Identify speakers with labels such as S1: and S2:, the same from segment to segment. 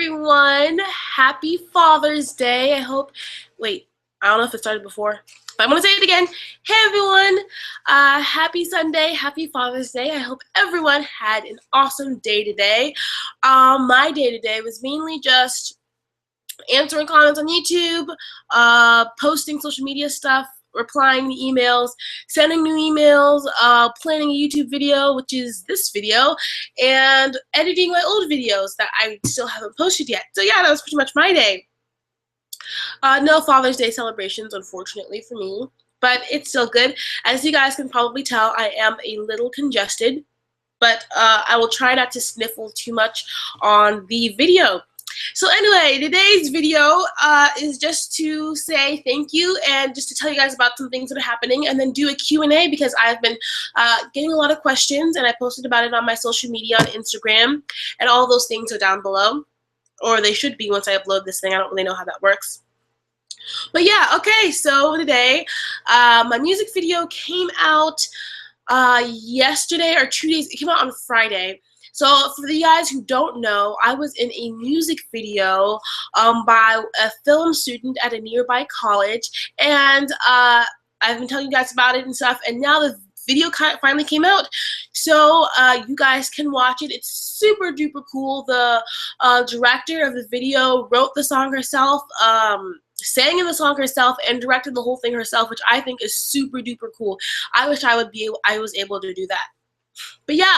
S1: everyone. Happy Father's Day. Wait, I don't know if it started before, but I'm going to say it again. Hey, everyone. Happy Sunday. Happy Father's Day. I hope everyone had an awesome day today. My day today was mainly just answering comments on YouTube, posting social media stuff, replying to emails, sending new emails, planning a YouTube video, which is this video, and editing my old videos that I still haven't posted yet. So yeah, that was pretty much my day. No Father's Day celebrations, unfortunately for me, but it's still good. As you guys can probably tell, I am a little congested, but I will try not to sniffle too much on the video. So anyway, today's video is just to say thank you and just to tell you guys about some things that are happening, and then do a Q&A because I've been getting a lot of questions, and I posted about it on my social media on Instagram, and all those things are down below, or they should be once I upload this thing. I don't really know how that works. But yeah, okay, so today my music video came out yesterday or 2 days. It came out on Friday. So for the guys who don't know, I was in a music video by a film student at a nearby college, and I've been telling you guys about it and stuff, and now the video finally came out, so you guys can watch it. It's super duper cool. The director of the video wrote the song herself, sang in the song herself, and directed the whole thing herself, which I think is super duper cool. I wish I was able to do that. But yeah,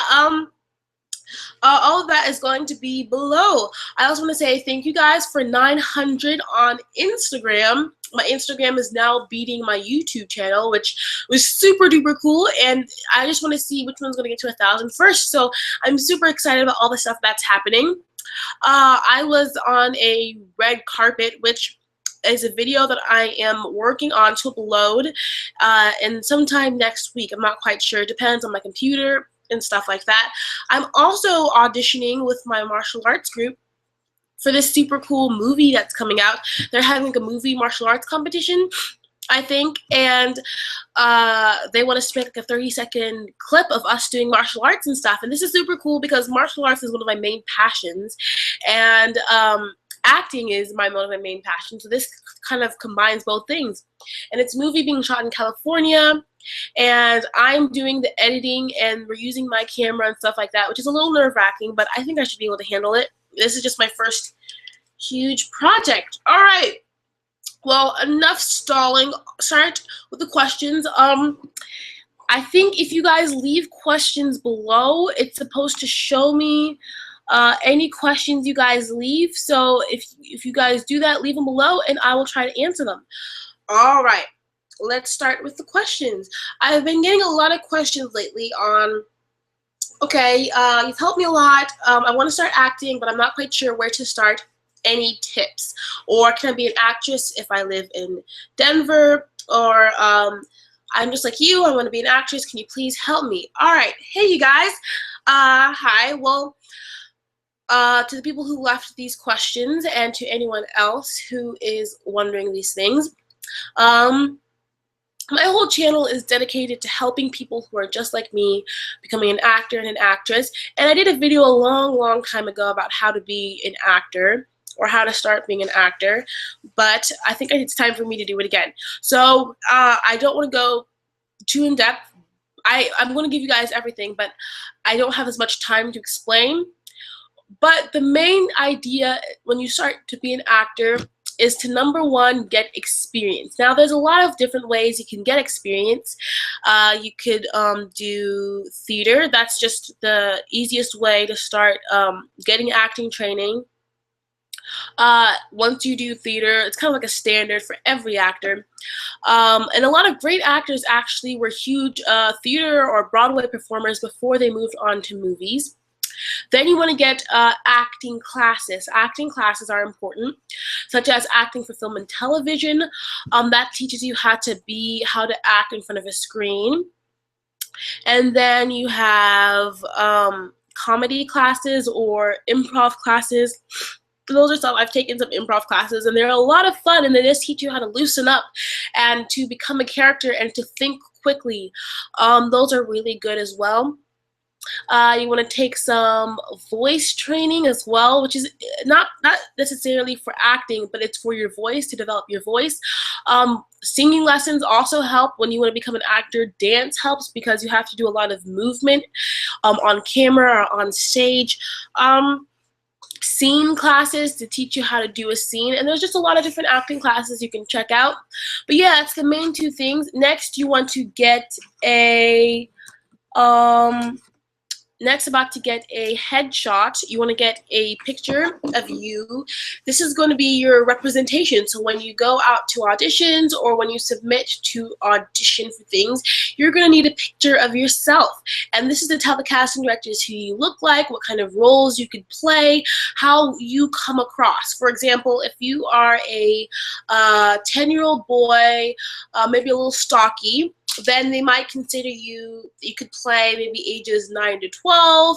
S1: all of that is going to be below. I also want to say thank you guys for 900 on Instagram. My Instagram is now beating my YouTube channel, which was super duper cool, and I just want to see which one's going to get to 1,000 first. So I'm super excited about all the stuff that's happening. I was on a red carpet, which is a video that I am working on to upload and sometime next week. I'm not quite sure. It depends on my computer and stuff like that. I'm also auditioning with my martial arts group for this super cool movie that's coming out. They're having a movie martial arts competition, I think, and they want us to make like a 30-second clip of us doing martial arts and stuff. And this is super cool because martial arts is one of my main passions, and acting is one of my main passions. So this kind of combines both things. And it's a movie being shot in California, and I'm doing the editing, and we're using my camera and stuff like that, which is a little nerve-wracking, but I think I should be able to handle it. This is just my first huge project. All right. Well, enough stalling. Start with the questions. I think if you guys leave questions below, it's supposed to show me any questions you guys leave. So if you guys do that, leave them below, and I will try to answer them. All right. Let's start with the questions. I've been getting a lot of questions lately on, okay, you've helped me a lot. I want to start acting, but I'm not quite sure where to start. Any tips? Or can I be an actress if I live in Denver? Or I'm just like you, I want to be an actress. Can you please help me? All right. Hey, you guys. Hi. Well, to the people who left these questions and to anyone else who is wondering these things, my whole channel is dedicated to helping people who are just like me, becoming an actor and an actress. And I did a video a long time ago about how to be an actor, or how to start being an actor, but I think it's time for me to do it again. So I don't want to go too in depth. I'm going to give you guys everything, but I don't have as much time to explain. But the main idea when you start to be an actor is to, number one, get experience. Now, there's a lot of different ways you can get experience. You could do theater. That's just the easiest way to start getting acting training. Once you do theater, it's kind of like a standard for every actor. And a lot of great actors actually were huge theater or Broadway performers before they moved on to movies. Then you want to get acting classes. Acting classes are important, such as acting for film and television. That teaches you how to act in front of a screen. And then you have comedy classes or improv classes. Those are some, I've taken some improv classes, and they're a lot of fun, and they just teach you how to loosen up and to become a character and to think quickly. Those are really good as well. You want to take some voice training as well, which is not necessarily for acting, but it's for your voice, to develop your voice. Singing lessons also help when you want to become an actor. Dance helps because you have to do a lot of movement on camera or on stage. Scene classes to teach you how to do a scene, and there's just a lot of different acting classes you can check out. But yeah, that's the main two things. Next, you want to get a about to get a headshot. You want to get a picture of you. This is going to be your representation. So when you go out to auditions or when you submit to audition for things, you're going to need a picture of yourself. And this is to tell the casting directors who you look like, what kind of roles you could play, how you come across. For example, if you are a 10-year-old boy, maybe a little stocky, then they might consider you could play maybe ages 9 to 12.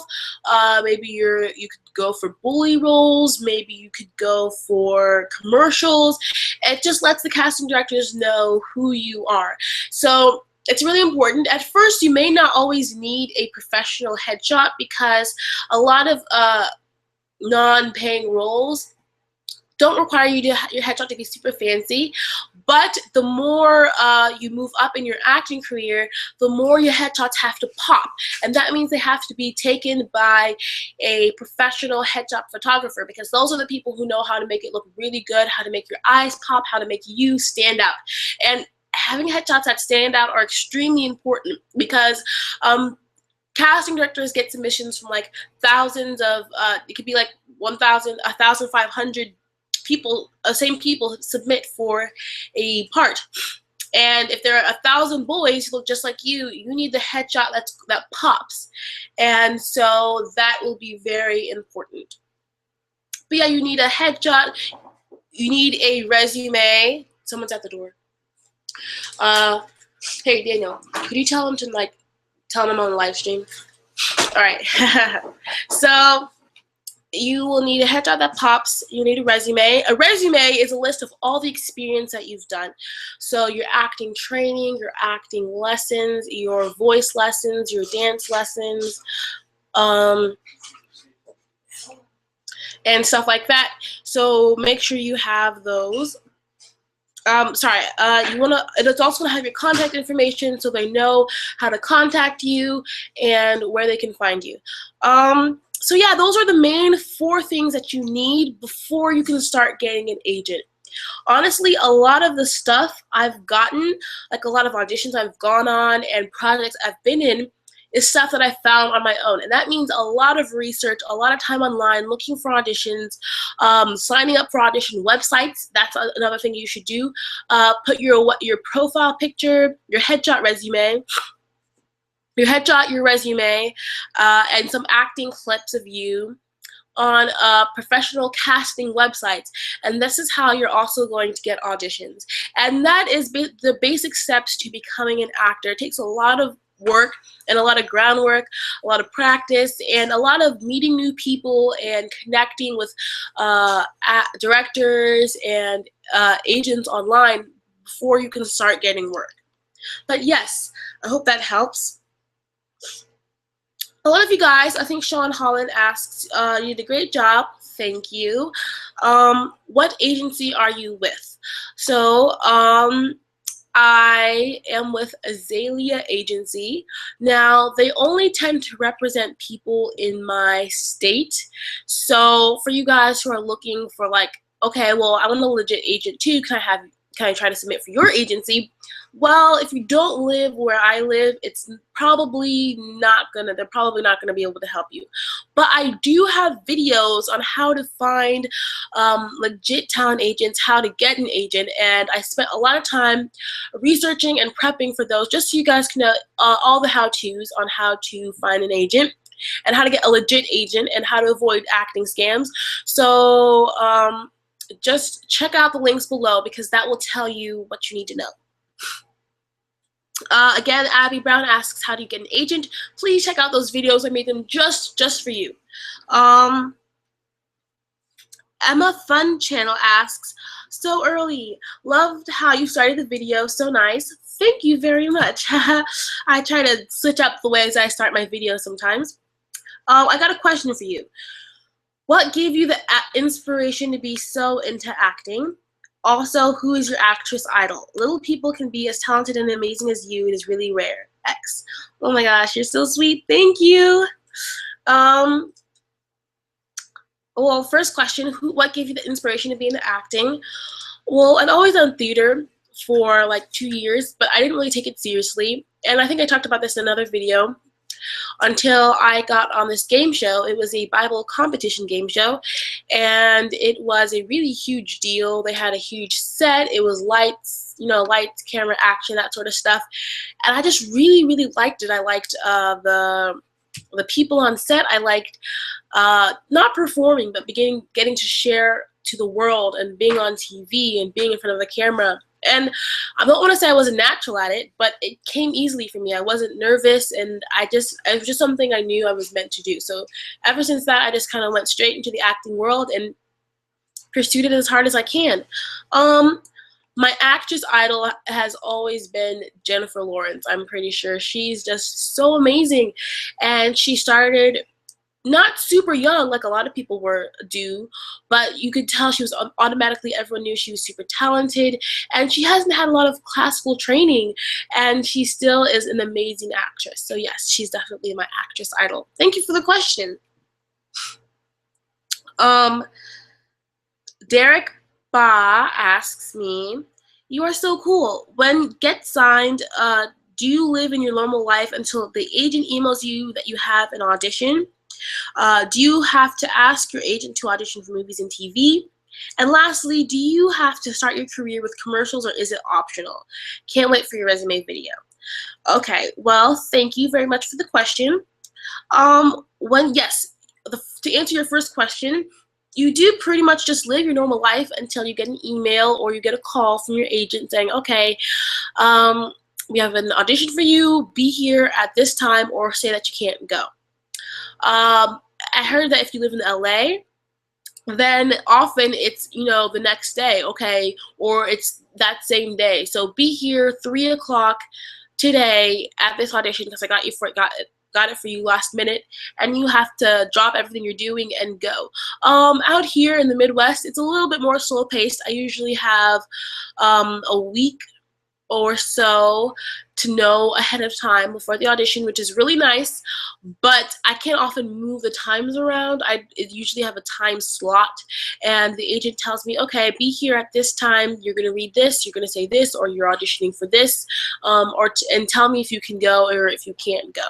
S1: Maybe you could go for bully roles. Maybe you could go for commercials. It just lets the casting directors know who you are. So it's really important. At first, you may not always need a professional headshot because a lot of non-paying roles don't require your headshot to be super fancy, but the more you move up in your acting career, the more your headshots have to pop, and that means they have to be taken by a professional headshot photographer, because those are the people who know how to make it look really good, how to make your eyes pop, how to make you stand out. And having headshots that stand out are extremely important because casting directors get submissions from like thousands of, it could be like 1,500 people, same people submit for a part. And if there are 1,000 boys who look just like you need the headshot that pops. And so that will be very important. But yeah, you need a headshot, you need a resume. Someone's at the door. Hey Daniel, could you tell him to tell him on the live stream? All right. So you will need a headshot that pops. You need a resume. A resume is a list of all the experience that you've done. So your acting training, your acting lessons, your voice lessons, your dance lessons, and stuff like that. So make sure you have those. It's also gonna have your contact information so they know how to contact you and where they can find you. So yeah, those are the main 4 things that you need before you can start getting an agent. Honestly, a lot of the stuff I've gotten, like a lot of auditions I've gone on and projects I've been in, is stuff that I found on my own. And that means a lot of research, a lot of time online, looking for auditions, signing up for audition websites. That's another thing you should do. Put your profile picture, your headshot resume, your resume, and some acting clips of you on professional casting websites. And this is how you're also going to get auditions. And that is the basic steps to becoming an actor. It takes a lot of work and a lot of groundwork, a lot of practice, and a lot of meeting new people and connecting with directors and agents online before you can start getting work. But yes, I hope that helps. A lot of you guys, I think Sean Holland asks, you did a great job, thank you. What agency are you with? So I am with Azalea Agency. Now, they only tend to represent people in my state. So for you guys who are looking for okay, well, I want a legit agent too, can I try to submit for your agency? Well, if you don't live where I live, they're probably not gonna be able to help you. But I do have videos on how to find legit talent agents, how to get an agent, and I spent a lot of time researching and prepping for those, just so you guys can know all the how-tos on how to find an agent and how to get a legit agent and how to avoid acting scams. So just check out the links below because that will tell you what you need to know. Again, Abby Brown asks, how do you get an agent? Please check out those videos. I made them just for you. Emma Fun Channel asks, so early. Loved how you started the video. So nice. Thank you very much. I try to switch up the ways I start my videos sometimes. I got a question for you. What gave you the inspiration to be so into acting? Also, who is your actress idol? Little people can be as talented and amazing as you. It is really rare. X. Oh my gosh, you're so sweet. Thank you. Well, first question, what gave you the inspiration to be into acting? Well, I've always done theater for like 2 years, but I didn't really take it seriously. And I think I talked about this in another video until I got on this game show. It was a Bible competition game show, and it was a really huge deal. They had a huge set. It was lights, you know, lights, camera, action, that sort of stuff. And I just really, really liked it. I liked the people on set. I liked not performing, but getting to share to the world and being on TV and being in front of the camera. And I don't want to say I wasn't natural at it, but it came easily for me. I wasn't nervous, and it was just something I knew I was meant to do. So ever since that, I just kind of went straight into the acting world and pursued it as hard as I can. My actress idol has always been Jennifer Lawrence. I'm pretty sure she's just so amazing, and she started not super young like a lot of people do, but you could tell she was automatically, everyone knew she was super talented, and she hasn't had a lot of classical training, and she still is an amazing actress. So yes, she's definitely my actress idol. Thank you for the question. Derek Ba asks me, you are so cool. When get signed, do you live in your normal life until the agent emails you that you have an audition? Do you have to ask your agent to audition for movies and TV? And lastly, do you have to start your career with commercials, or is it optional? Can't wait for your resume video. Okay, well, thank you very much for the question. To answer your first question, you do pretty much just live your normal life until you get an email or you get a call from your agent saying, okay, we have an audition for you, be here at this time, or say that you can't go. I heard that if you live in LA, then often it's, you know, the next day, okay, or it's that same day. So be here 3 o'clock today at this audition because I got it for you last minute, and you have to drop everything you're doing and go. Out here in the Midwest, it's a little bit more slow paced. I usually have a week or so to know ahead of time before the audition, which is really nice, but I can't often move the times around. I usually have a time slot, and the agent tells me, okay, be here at this time, you're going to read this, you're going to say this, or you're auditioning for this, and tell me if you can go or if you can't go.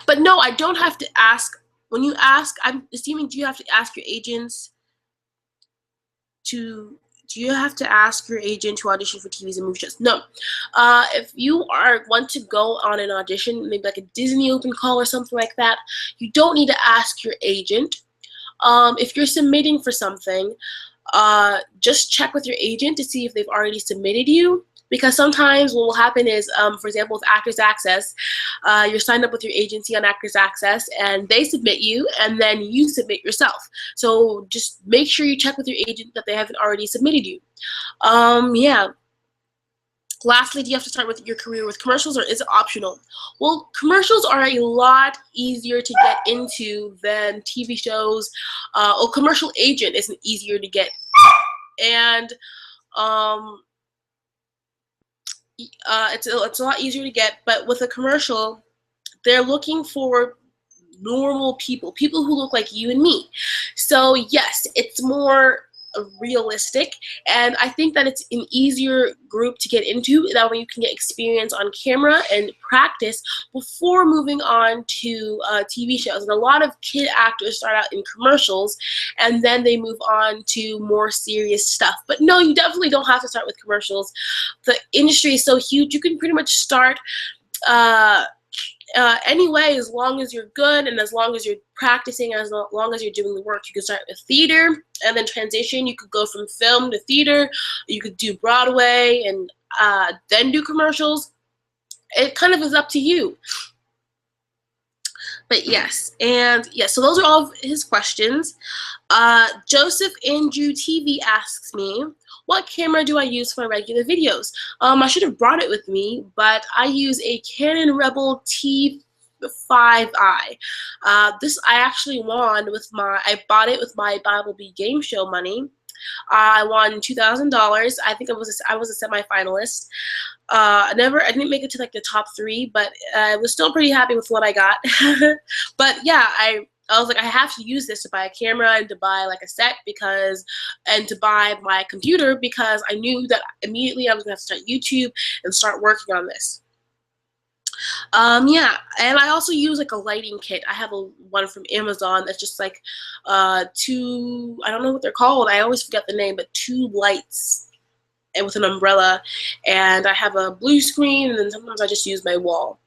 S1: But no, I don't have to ask. When you ask, I'm assuming, do you have to ask your agents to... Do you have to ask your agent to audition for TVs and movie shows? No. If you want to go on an audition, maybe like a Disney open call or something like that, you don't need to ask your agent. If you're submitting for something, just check with your agent to see if they've already submitted you. Because sometimes what will happen is, for example, with Actors Access, you're signed up with your agency on Actors Access, and they submit you, and then you submit yourself. So just make sure you check with your agent that they haven't already submitted you. Yeah. Lastly, do you have to start with your career with commercials, or is it optional? Well, commercials are a lot easier to get into than TV shows. A commercial agent isn't easier to get, and it's a lot easier to get, but with a commercial, they're looking for normal people who look like you and me. So yes, it's more realistic, and I think that it's an easier group to get into. That way you can get experience on camera and practice before moving on to TV shows. And a lot of kid actors start out in commercials, and then they move on to more serious stuff. But no, you definitely don't have to start with commercials. The industry is so huge, you can pretty much start anyway, as long as you're good and as long as you're practicing, as long as you're doing the work. You can start with theater and then transition. You could go from film to theater. You could do Broadway and then do commercials. It kind of is up to you. But yes, and yes, so those are all of his questions. Joseph Andrew TV asks me, what camera do I use for my regular videos? I should have brought it with me, but I use a Canon Rebel 5i. This I actually won with I bought it with my Bible Bee game show money. I won $2,000. I think I was a semifinalist. I didn't make it to like the top 3, but I was still pretty happy with what I got. But yeah, I was like, I have to use this to buy a camera and to buy like a set and to buy my computer, because I knew that immediately I was gonna have to start YouTube and start working on this. Yeah, and I also use like a lighting kit. I have one from Amazon that's just like two, I don't know what they're called, I always forget the name, but 2 lights and with an umbrella, and I have a blue screen, and then sometimes I just use my wall.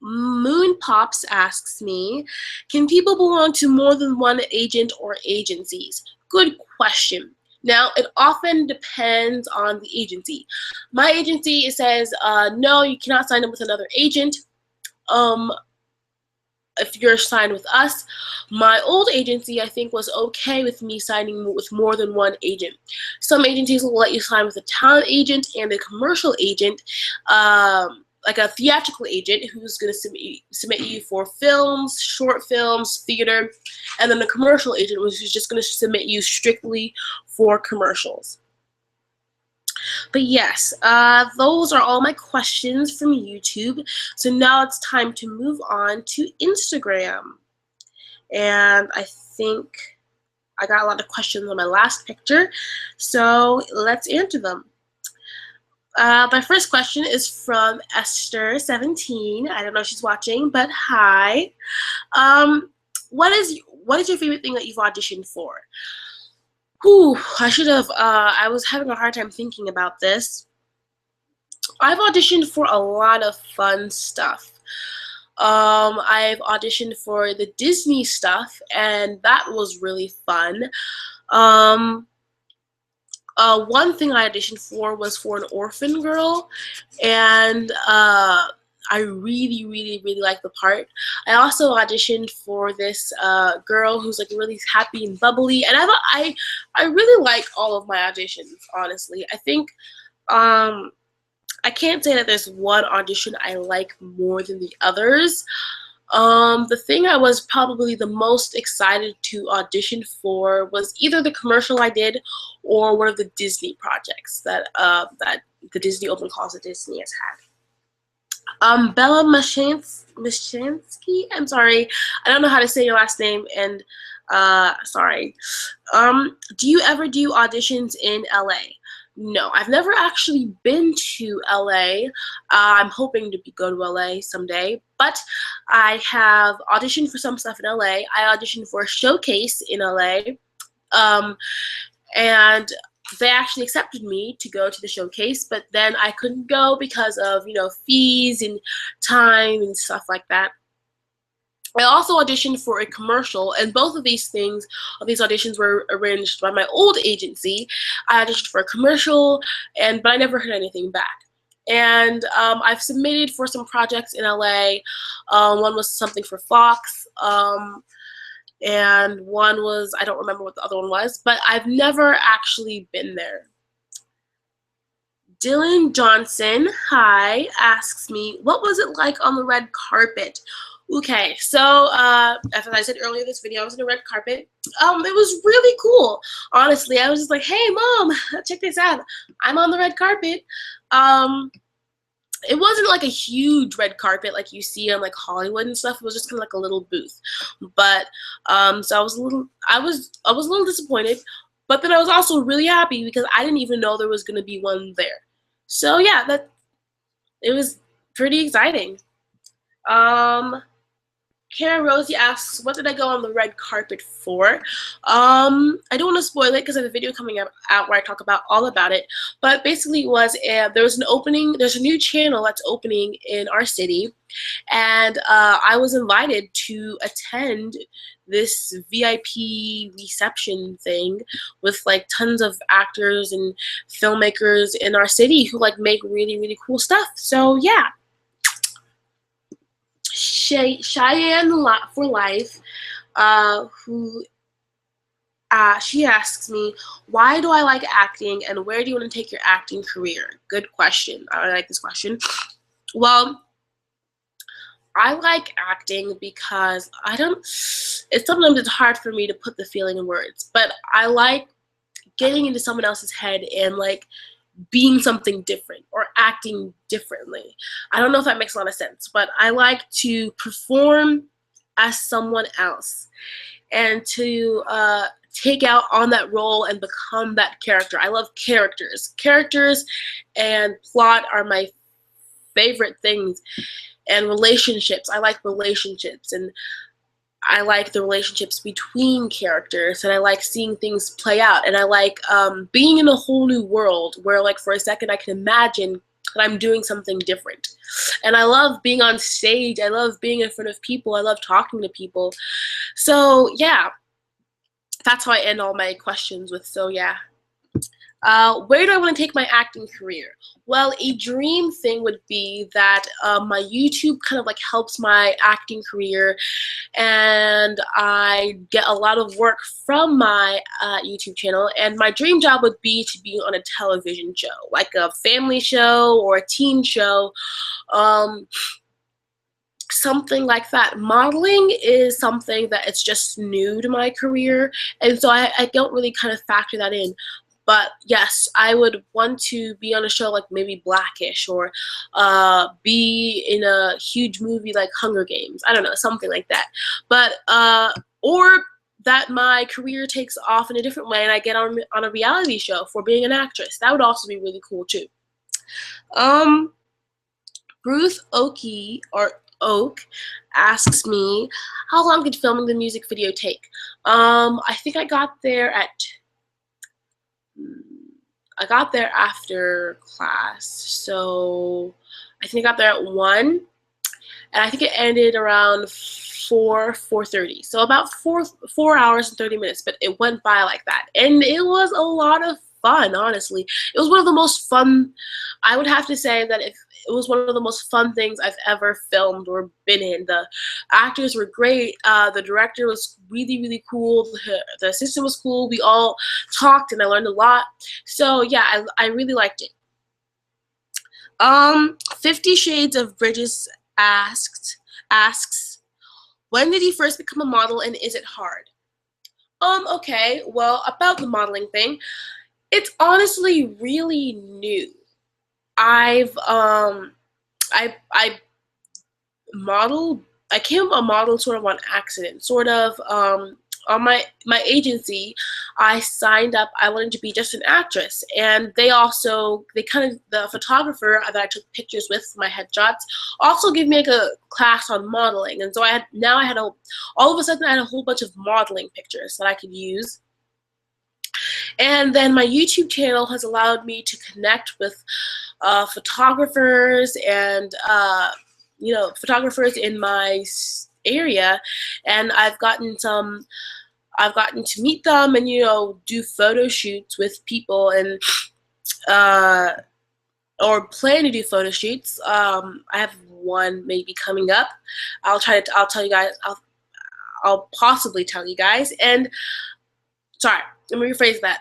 S1: Moon Pops asks me, can people belong to more than one agent or agencies? Good question. Now, it often depends on the agency. My agency, it says, no, you cannot sign up with another agent if you're signed with us. My old agency, I think, was okay with me signing with more than one agent. Some agencies will let you sign with a talent agent and a commercial agent, like a theatrical agent who's going to submit you for films, short films, theater, and then the commercial agent who's just going to submit you strictly for commercials. But yes, those are all my questions from YouTube. So now it's time to move on to Instagram. And I think I got a lot of questions on my last picture, so let's answer them. My first question is from Esther17. I don't know if she's watching, but hi. What is your favorite thing that you've auditioned for? Whew, I was having a hard time thinking about this. I've auditioned for a lot of fun stuff. I've auditioned for the Disney stuff, and that was really fun. One thing I auditioned for was for an orphan girl, and I really, really, really liked the part. I also auditioned for this girl who's like really happy and bubbly, and I really like all of my auditions, honestly. I think I can't say that there's one audition I like more than the others. The thing I was probably the most excited to audition for was either the commercial I did or one of the Disney projects that the Disney open calls that Disney has had. Bella Mashansky, I'm sorry, I don't know how to say your last name, and sorry. Do you ever do auditions in LA? No, I've never actually been to LA. I'm hoping to go to LA someday, but I have auditioned for some stuff in LA. I auditioned for a showcase in LA, and they actually accepted me to go to the showcase, but then I couldn't go because of, fees and time and stuff like that. I also auditioned for a commercial, and both of these auditions were arranged by my old agency. I auditioned for a commercial, but I never heard anything back. And I've submitted for some projects in LA. One was something for Fox, and one was, I don't remember what the other one was, but I've never actually been there. Dylan Johnson, hi, asks me, what was it like on the red carpet? Okay, so as I said earlier in this video, I was in a red carpet. It was really cool. Honestly, I was just like, hey, Mom, check this out. I'm on the red carpet. It wasn't like a huge red carpet like you see on like Hollywood and stuff. It was just kind of like a little booth. But so I was a little disappointed, but then I was also really happy because I didn't even know there was going to be one there. So yeah, it was pretty exciting. Karen Rosie asks, what did I go on the red carpet for? I don't want to spoil it because I have a video coming out where I talk about all about it. But basically it was, there was an opening, there's a new channel that's opening in our city. And I was invited to attend this VIP reception thing with like tons of actors and filmmakers in our city who like make really, really cool stuff. So yeah. Cheyenne for Life, she asks me, why do I like acting and where do you want to take your acting career? Good question. I like this question. Well, I like acting because sometimes it's hard for me to put the feeling in words, but I like getting into someone else's head and like being something different or acting differently. I don't know if that makes a lot of sense, but I like to perform as someone else and to take out on that role and become that character. I love characters. Characters and plot are my favorite things, and relationships. I like relationships, and I like the relationships between characters, and I like seeing things play out, and I like being in a whole new world where like for a second I can imagine that I'm doing something different. And I love being on stage. I love being in front of people. I love talking to people. So yeah, that's how I end all my questions with so yeah. Where do I want to take my acting career? Well, a dream thing would be that my YouTube kind of like helps my acting career, and I get a lot of work from my YouTube channel, and my dream job would be to be on a television show, like a family show or a teen show, something like that. Modeling is something that it's just new to my career, and so I don't really kind of factor that in. But yes, I would want to be on a show like maybe Blackish, or be in a huge movie like Hunger Games. I don't know, something like that. But or that my career takes off in a different way and I get on a reality show for being an actress. That would also be really cool too. Ruth Okie or Oak asks me, how long did filming the music video take? I think I got there after class, so I think I got there at 1, and I think it ended around 4:30. So about 4 hours and 30 minutes, but it went by like that, and it was a lot of fun. Honestly, it was one of the most fun. I would have to say that it was one of the most fun things I've ever filmed or been in. The actors were great. The director was really, really cool. The assistant was cool. We all talked, and I learned a lot. So yeah, I really liked it. 50 Shades of Bridges asks, when did you first become a model, and is it hard? Okay, well, about the modeling thing, it's honestly really new. I modeled. I became a model sort of on accident. Sort of on my agency, I signed up. I wanted to be just an actress, and the photographer that I took pictures with for my headshots also gave me like a class on modeling, and so all of a sudden I had a whole bunch of modeling pictures that I could use. And then my YouTube channel has allowed me to connect with photographers and photographers in my area, and I've gotten to meet them and do photo shoots with people, and or plan to do photo shoots. I have one maybe coming up. I'll tell you guys. I'll possibly tell you guys. And sorry, let me rephrase that.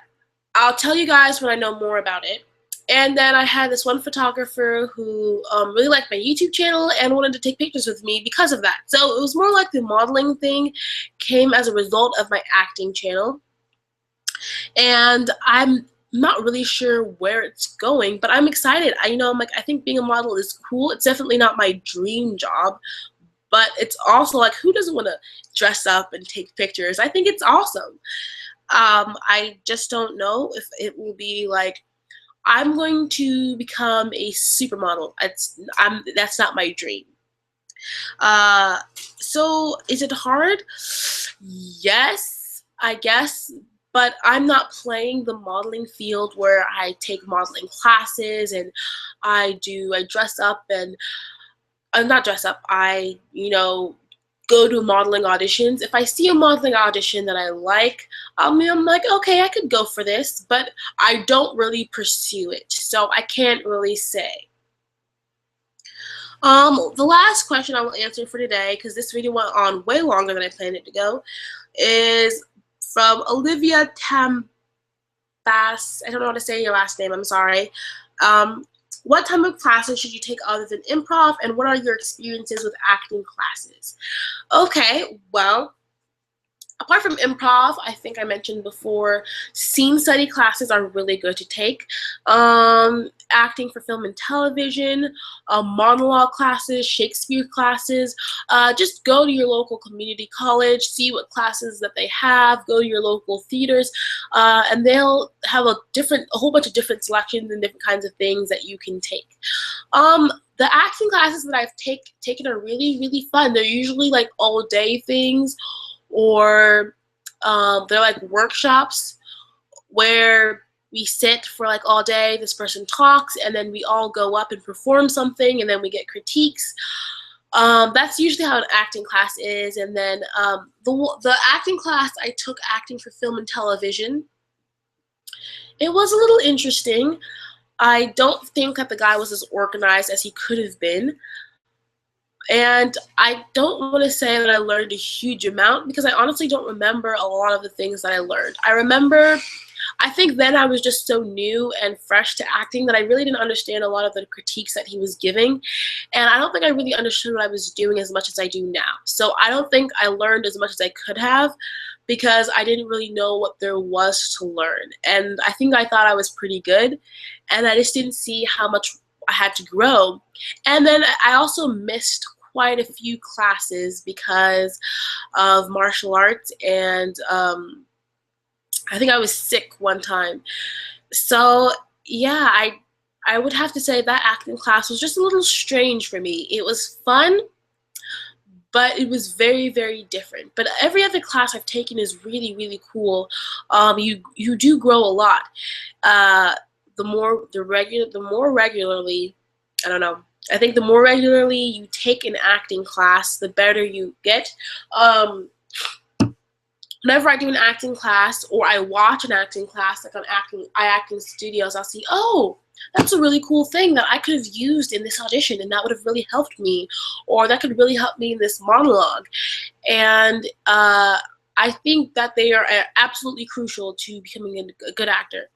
S1: I'll tell you guys when I know more about it. And then I had this one photographer who really liked my YouTube channel and wanted to take pictures with me because of that. So it was more like the modeling thing came as a result of my acting channel. And I'm not really sure where it's going, but I'm excited. I think being a model is cool. It's definitely not my dream job, but it's also like, who doesn't want to dress up and take pictures? I think it's awesome. I just don't know if it will be like, I'm going to become a supermodel. That's not my dream. So is it hard? Yes, I guess, but I'm not playing the modeling field where I take modeling classes and I dress up and not dress up. I go to modeling auditions. If I see a modeling audition that I like, I'm like, okay, I could go for this, but I don't really pursue it, so I can't really say. The last question I will answer for today, because this video went on way longer than I planned it to go, is from Olivia Tambas. I don't know how to say your last name, I'm sorry. What type of classes should you take other than improv, and what are your experiences with acting classes? Okay, well, apart from improv, I think I mentioned before, scene study classes are really good to take. Acting for film and television, monologue classes, Shakespeare classes. Just go to your local community college, see what classes that they have, go to your local theaters, and they'll have a whole bunch of different selections and different kinds of things that you can take. The acting classes that I've taken are really, really fun. They're usually like all-day things, or they're like workshops where we sit for like all day, this person talks, and then we all go up and perform something, and then we get critiques. That's usually how an acting class is. And then the acting class I took, acting for film and television, it was a little interesting. I don't think that the guy was as organized as he could have been. And I don't want to say that I learned a huge amount, because I honestly don't remember a lot of the things that I learned. I think then I was just so new and fresh to acting that I really didn't understand a lot of the critiques that he was giving. And I don't think I really understood what I was doing as much as I do now. So I don't think I learned as much as I could have, because I didn't really know what there was to learn. And I think I thought I was pretty good, and I just didn't see how much I had to grow. And then I also missed quite a few classes because of martial arts, and I think I was sick one time. So yeah, I would have to say that acting class was just a little strange for me. It was fun, but it was very, very different. But every other class I've taken is really, really cool. You do grow a lot. The more regularly, I don't know. I think the more regularly you take an acting class, the better you get. Whenever I do an acting class, or I watch an acting class, like I act in studios, I'll see, oh, that's a really cool thing that I could have used in this audition, and that would have really helped me, or that could really help me in this monologue. And I think that they are absolutely crucial to becoming a good actor.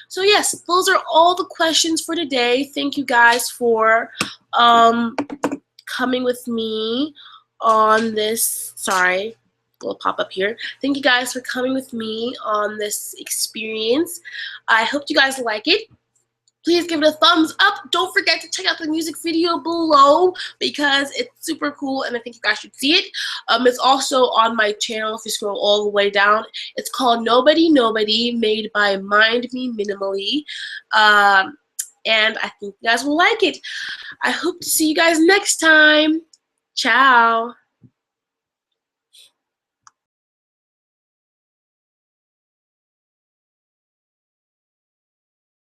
S1: So yes, those are all the questions for today. Thank you guys for coming with me on this. Sorry, will pop up here. Thank you guys for coming with me on this experience. I hope you guys like it. Please give it a thumbs up. Don't forget to check out the music video below, because it's super cool and I think you guys should see it. It's also on my channel if you scroll all the way down. It's called Nobody Nobody, made by Mind Me Minimally. And I think you guys will like it. I hope to see you guys next time. Ciao.